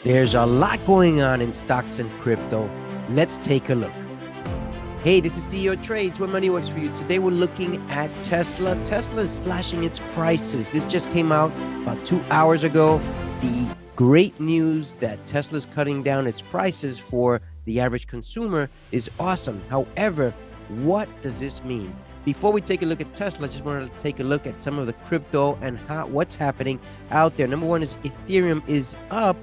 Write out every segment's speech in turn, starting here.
There's a lot going on in stocks and crypto. Let's take a look. Hey, this is CeoTrades, where money works for you. Today we're looking at Tesla. Tesla is slashing its prices. This just came out about 2 hours ago. The great news that Tesla's cutting down its prices for the average consumer is awesome. However, what does this mean? Before we take a look at Tesla, I just wanted to take a look at some of the crypto and what's happening out there. Number one is Ethereum is up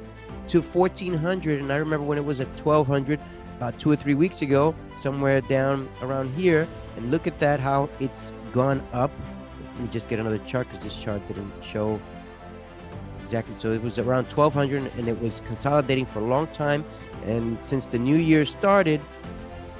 to 1,400, and I remember when it was at 1,200 about 2 or 3 weeks ago, somewhere down around here. And look at that, how it's gone up. Let me just get another chart because this chart didn't show exactly. So it was around 1,200, and it was consolidating for a long time. And since the new year started,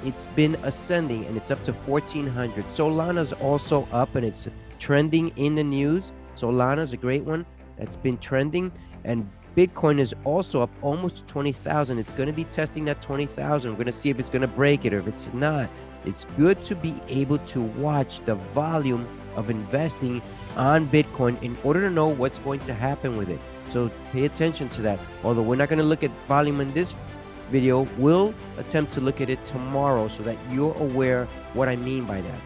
it's been ascending, and it's up to 1,400. Solana's also up, and it's trending in the news. Solana's a great one that's been trending, and Bitcoin is also up almost to 20,000. It's going to be testing that 20,000. We're going to see if it's going to break it or if it's not. It's good to be able to watch the volume of investing on Bitcoin in order to know what's going to happen with it. So pay attention to that. Although we're not going to look at volume in this video, we'll attempt to look at it tomorrow so that you're aware what I mean by that.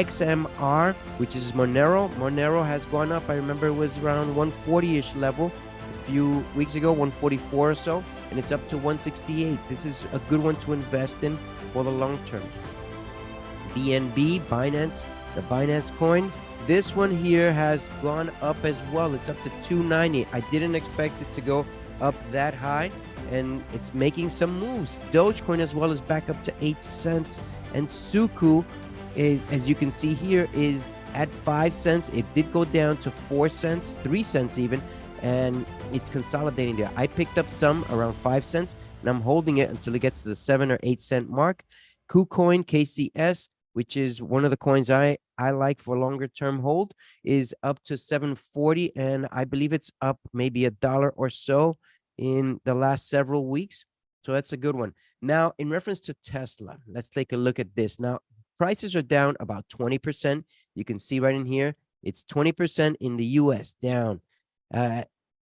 XMR, which is Monero has gone up. I remember it was around 140-ish level a few weeks ago, 144 or so, and it's up to 168. This is a good one to invest in for the long term. BNB, Binance, the Binance coin, this one here has gone up as well. It's up to 290. I didn't expect it to go up that high, and it's making some moves. Dogecoin as well is back up to 8 cents, and Suku, as you can see here, is at 5 cents. It did go down to 4 cents, 3 cents even, and it's consolidating there. I picked up some around 5 cents, and I'm holding it until it gets to the 7 or 8 cent mark. KuCoin, KCS, which is one of the coins I like for longer term hold, is up to 740, and I believe it's up maybe $1 or so in the last several weeks. So that's a good one. Now, in reference to Tesla, let's take a look at this. Now, prices are down about 20%. You can see right in here, it's 20% in the US down.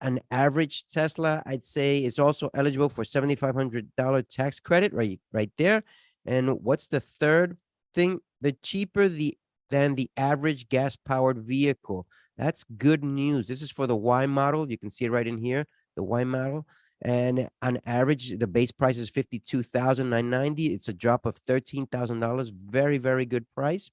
An average Tesla, I'd say, is also eligible for $7,500 tax credit right there. And what's the third thing? The cheaper than the average gas-powered vehicle. That's good news. This is for the Y model. You can see it right in here, the Y model. And on average, the base price is $52,990. It's a drop of $13,000. Very, very good price.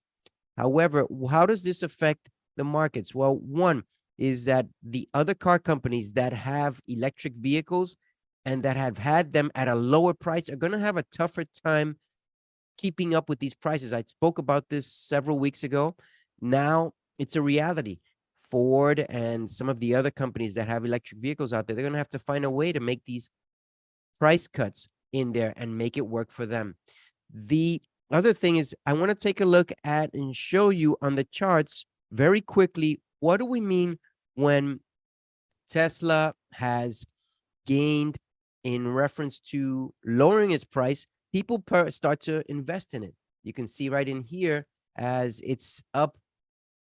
However, how does this affect the markets? Well, one is that the other car companies that have electric vehicles and that have had them at a lower price are going to have a tougher time keeping up with these prices. I spoke about this several weeks ago. Now it's a reality. Ford and some of the other companies that have electric vehicles out there, they're going to have to find a way to make these price cuts in there and make it work for them. The other thing is, I want to take a look at and show you on the charts very quickly, what do we mean when Tesla has gained in reference to lowering its price? People start to invest in it. You can see right in here, as it's up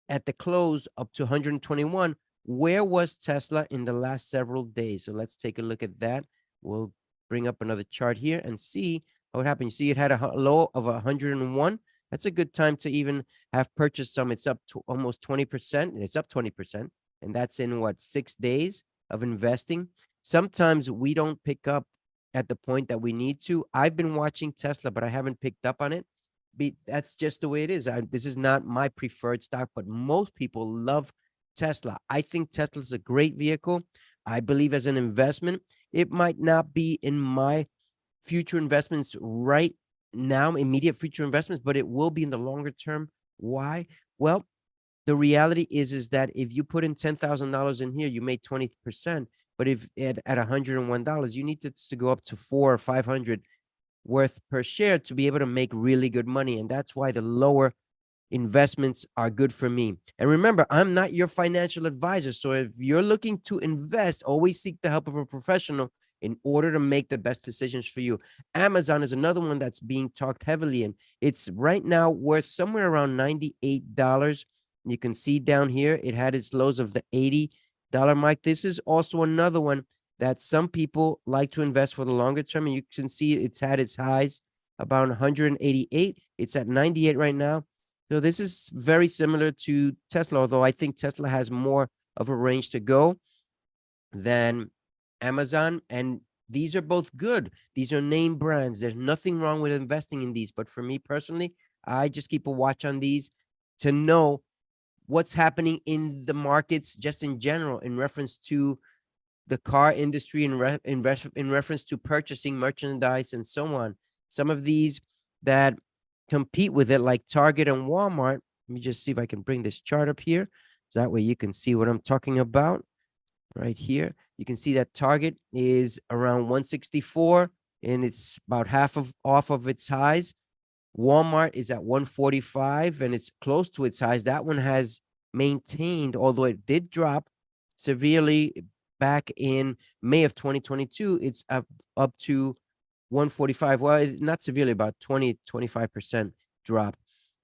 at the close up to 121. Where was Tesla in the last several days? So let's take a look at that. We'll bring up another chart here and see what happened. You see it had a low of 101. That's a good time to even have purchased some. It's up to almost 20%. It's up 20%. And that's in what, 6 days of investing? Sometimes we don't pick up at the point that we need to. I've been watching Tesla, but I haven't picked up on it. That's just the way it is. This is not my preferred stock, but most people love Tesla. I think Tesla is a great vehicle. I believe as an investment, it might not be in my future investments right now, immediate future investments, but it will be in the longer term. Why? Well, the reality is that if you put in $10,000 in here, you made 20%. But if at $101, you need to go up to 400 or 500 worth per share to be able to make really good money. And that's why the lower investments are good for me. And remember, I'm not your financial advisor. So if you're looking to invest, always seek the help of a professional in order to make the best decisions for you. Amazon is another one that's being talked heavily in. It's right now worth somewhere around $98. You can see down here, it had its lows of the $80 mark. This is also another one that some people like to invest for the longer term. And you can see it's had its highs about 188. It's at 98 right now. So this is very similar to Tesla, although I think Tesla has more of a range to go than Amazon. And these are both good. These are name brands. There's nothing wrong with investing in these. But for me personally, I just keep a watch on these to know what's happening in the markets just in general in reference to the car industry, in reference to purchasing merchandise and so on. Some of these that compete with it, like Target and Walmart. Let me just see if I can bring this chart up here. So that way you can see what I'm talking about right here. You can see that Target is around 164 and it's about half of off of its highs. Walmart is at 145 and it's close to its highs. That one has maintained, although it did drop severely back in May of 2022. It's up to 145. Well, not severely, about 25% drop.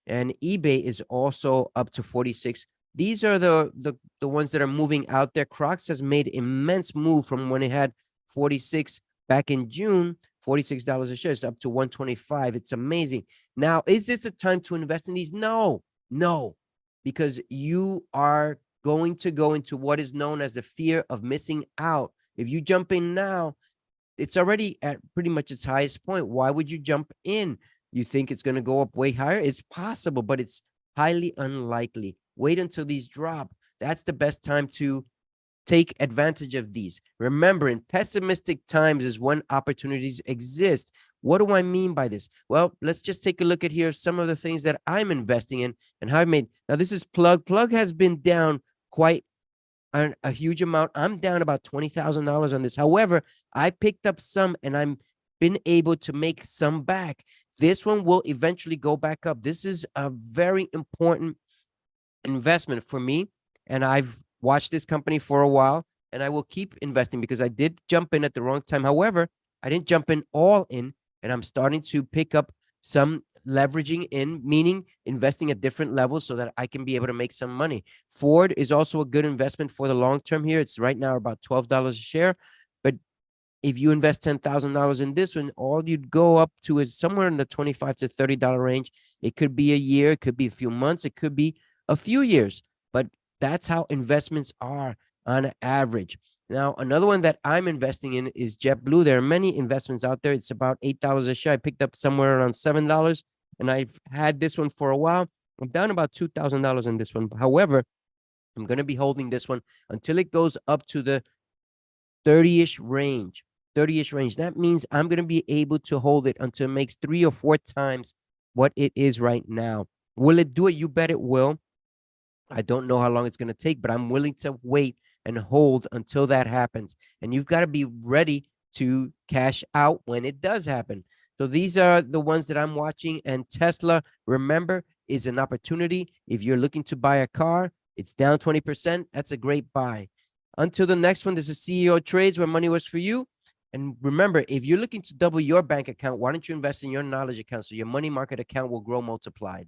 And eBay is also up to 46. These are the ones that are moving out there. Crocs has made immense move from when it had 46 back in June, $46 a share. It's up to 125. It's amazing. Now, is this a time to invest in these? No, because you are going to go into what is known as the fear of missing out. If you jump in now, it's already at pretty much its highest point. Why would you jump in? You think it's going to go up way higher? It's possible, but it's highly unlikely. Wait until these drop. That's the best time to take advantage of these. Remember, in pessimistic times is when opportunities exist. What do I mean by this? Well, let's just take a look at here some of the things that I'm investing in and how I made. Now, this is Plug. Plug has been down quite a huge amount. I'm down about $20,000 on this. However, I picked up some and I'm been able to make some back. This one will eventually go back up. This is a very important investment for me. And I've watched this company for a while and I will keep investing because I did jump in at the wrong time. However, I didn't jump in all in and I'm starting to pick up some leveraging in, meaning investing at different levels so that I can be able to make some money. Ford is also a good investment for the long term here. It's right now about $12 a share. But if you invest $10,000 in this one, all you'd go up to is somewhere in the $25 to $30 range. It could be a year, it could be a few months, it could be a few years. But that's how investments are on average. Now, another one that I'm investing in is JetBlue. There are many investments out there. It's about $8 a share. I picked up somewhere around $7, and I've had this one for a while. I'm down about $2,000 in this one. However, I'm going to be holding this one until it goes up to the 30-ish range. That means I'm going to be able to hold it until it makes 3 or 4 times what it is right now. Will it do it? You bet it will. I don't know how long it's going to take, but I'm willing to wait and hold until that happens. And you've got to be ready to cash out when it does happen. So these are the ones that I'm watching. And Tesla, remember, is an opportunity. If you're looking to buy a car, it's down 20%. That's a great buy. Until the next one, this is CeoTrades, where money works for you. And remember, if you're looking to double your bank account, why don't you invest in your knowledge account so your money market account will grow multiplied?